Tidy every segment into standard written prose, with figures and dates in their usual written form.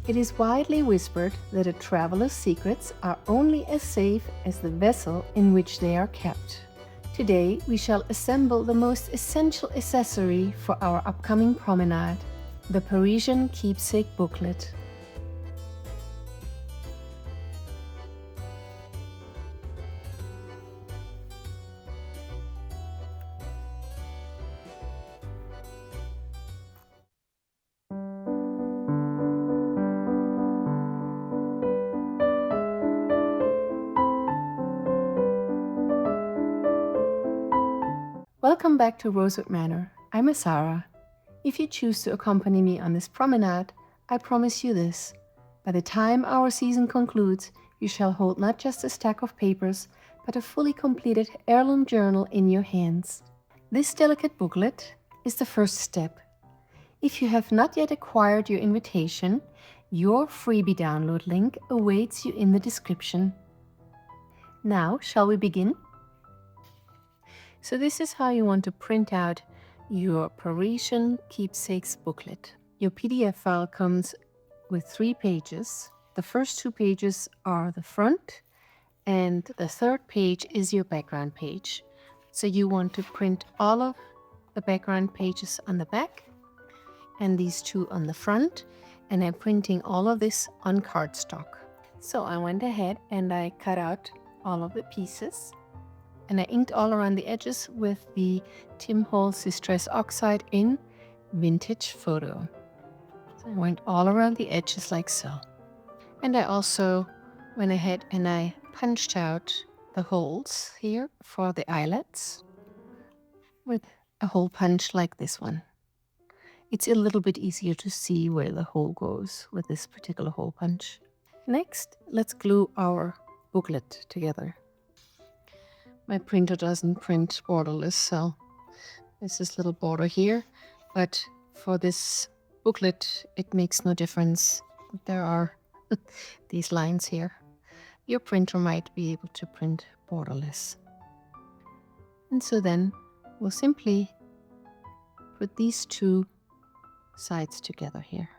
It is widely whispered that a traveler's secrets are only as safe as the vessel in which they are kept. Today, we shall assemble the most essential accessory for our upcoming promenade, the Parisian Keepsake booklet. Welcome back to Rosewood Manor. I'm Sarah. If you choose to accompany me on this promenade, I promise you this. By the time our season concludes, you shall hold not just a stack of papers, but a fully completed heirloom journal in your hands. This delicate booklet is the first step. If you have not yet acquired your invitation, your freebie download link awaits you in the description. Now, shall we begin? So this is how you want to print out your Parisian Keepsakes booklet. Your PDF file comes with 3 pages. The first 2 pages are the front, and the third page is your background page. So you want to print all of the background pages on the back and these 2 on the front, and I'm printing all of this on cardstock. So I went ahead and I cut out all of the pieces. And I inked all around the edges with the Tim Holtz Distress Oxide in Vintage Photo. So I went all around the edges like so. And I also went ahead and I punched out the holes here for the eyelets with a hole punch like this one. It's a little bit easier to see where the hole goes with this particular hole punch. Next, let's glue our booklet together. My printer doesn't print borderless, so there's this little border here. But for this booklet, it makes no difference. There are these lines here. Your printer might be able to print borderless. And so then we'll simply put these 2 sides together here.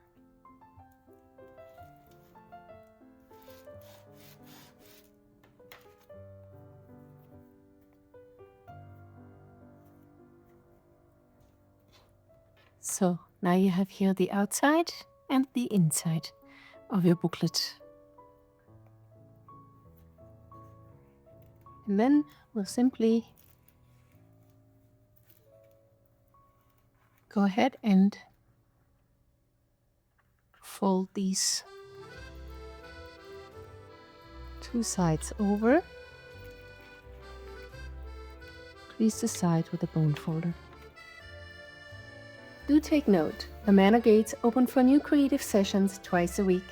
So now you have here the outside and the inside of your booklet. And then we'll simply go ahead and fold these 2 sides over. Crease the side with a bone folder. Do take note, the Manor gates open for new creative sessions twice a week,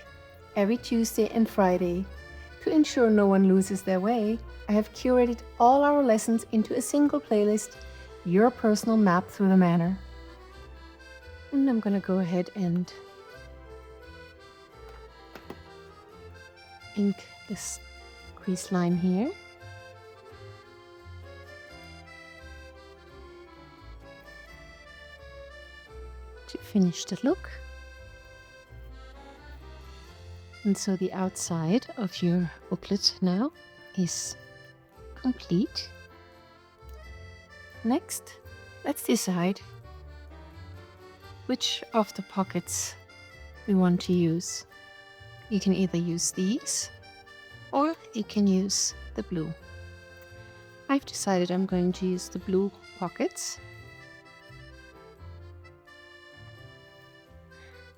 every Tuesday and Friday. To ensure no one loses their way, I have curated all our lessons into a single playlist, your personal map through the Manor. And I'm going to go ahead and ink this crease line here. To finish the look. And so the outside of your booklet now is complete. Next, let's decide which of the pockets we want to use. You can either use these or you can use the blue. I've decided I'm going to use the blue pockets.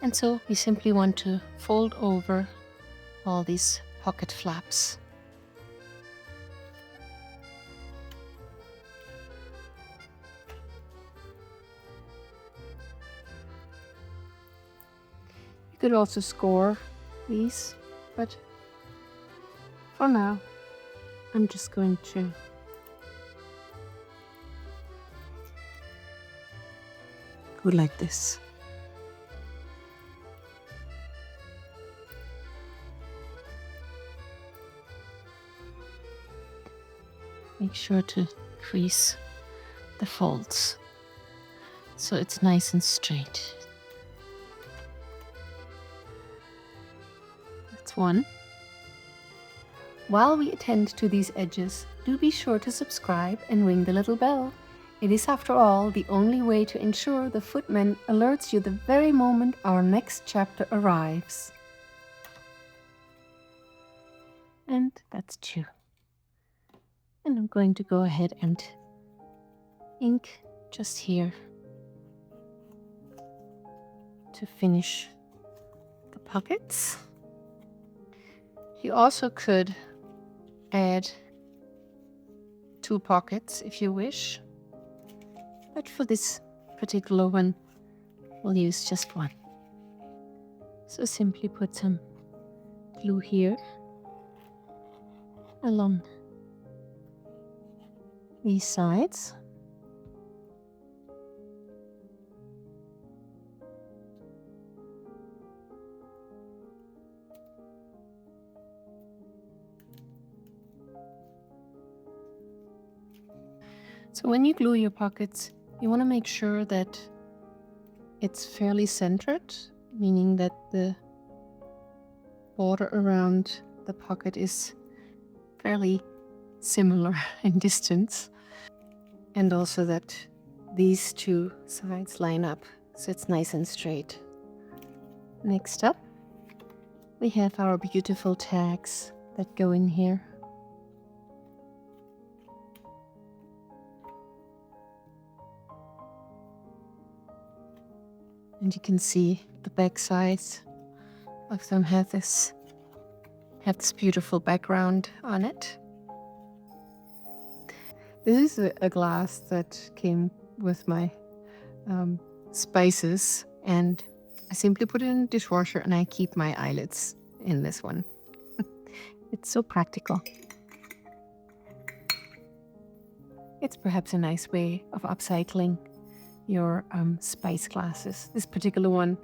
And so we simply want to fold over all these pocket flaps. You could also score these, but for now, I'm just going to go like this. Make sure to crease the folds so it's nice and straight. That's one. While we attend to these edges, do be sure to subscribe and ring the little bell. It is, after all, the only way to ensure the footman alerts you the very moment our next chapter arrives. And that's two. And I'm going to go ahead and ink just here to finish the pockets. You also could add 2 pockets if you wish, but for this particular one, we'll use just 1. So simply put some glue here along these sides. So when you glue your pockets, you want to make sure that it's fairly centered, meaning that the border around the pocket is fairly similar in distance, and also that these 2 sides line up so it's nice and straight. Next up, we have our beautiful tags that go in here. And you can see the back sides of them have this beautiful background on it. This is a glass that came with my spices, and I simply put it in the dishwasher and I keep my eyelets in this one. It's so practical. It's perhaps a nice way of upcycling your spice glasses. This particular one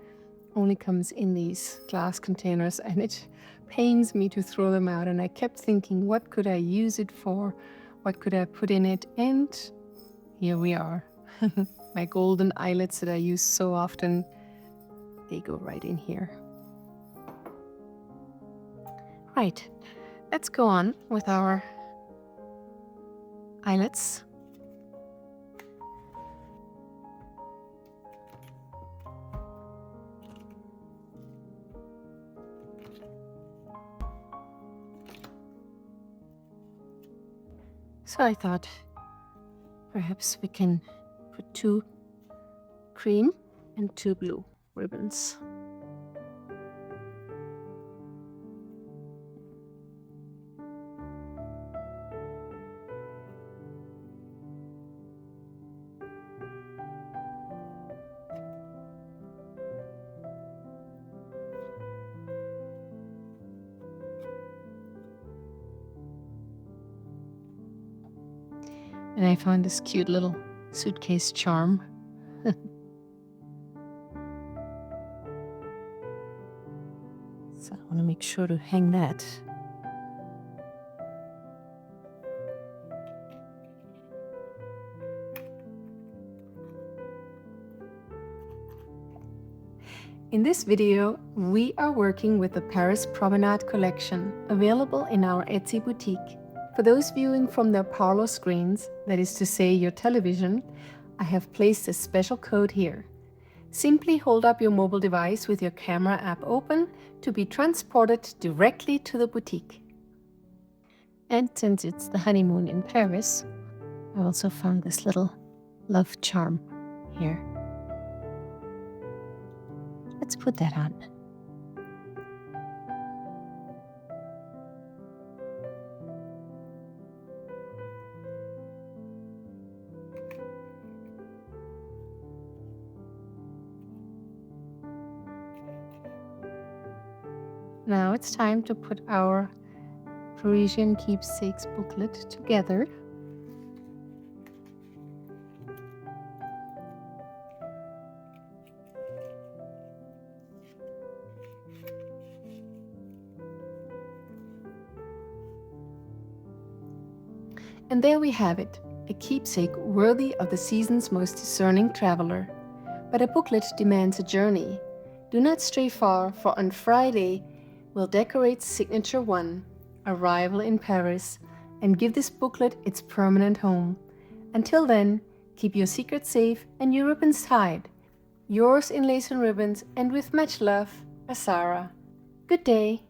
only comes in these glass containers, and it pains me to throw them out, and I kept thinking, what could I use it for? What could I put in it? And here we are. My golden eyelets that I use so often, they go right in here. Right, let's go on with our eyelets. So I thought perhaps we can put 2 cream and 2 blue ribbons. And I found this cute little suitcase charm. So I want to make sure to hang that. In this video, we are working with the Paris Promenade collection, available in our Etsy boutique. For those viewing from their parlor screens, that is to say your television, I have placed a special code here. Simply hold up your mobile device with your camera app open to be transported directly to the boutique. And since it's the honeymoon in Paris, I also found this little love charm here. Let's put that on. Now it's time to put our Parisian Keepsakes booklet together. And there we have it, a keepsake worthy of the season's most discerning traveler. But a booklet demands a journey. Do not stray far, for on Friday, will decorate Signature 1, Arrival in Paris, and give this booklet its permanent home. Until then, keep your secret safe and your ribbons tied. Yours in lace and ribbons and with much love, Asara. Good day.